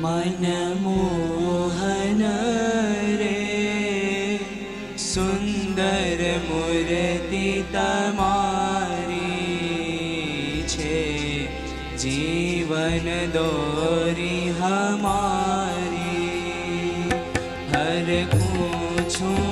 मन मोहन रे सुंदर मूर्ति तमारी छे, जीवन दोरी हमारी। हर खूँ छूँ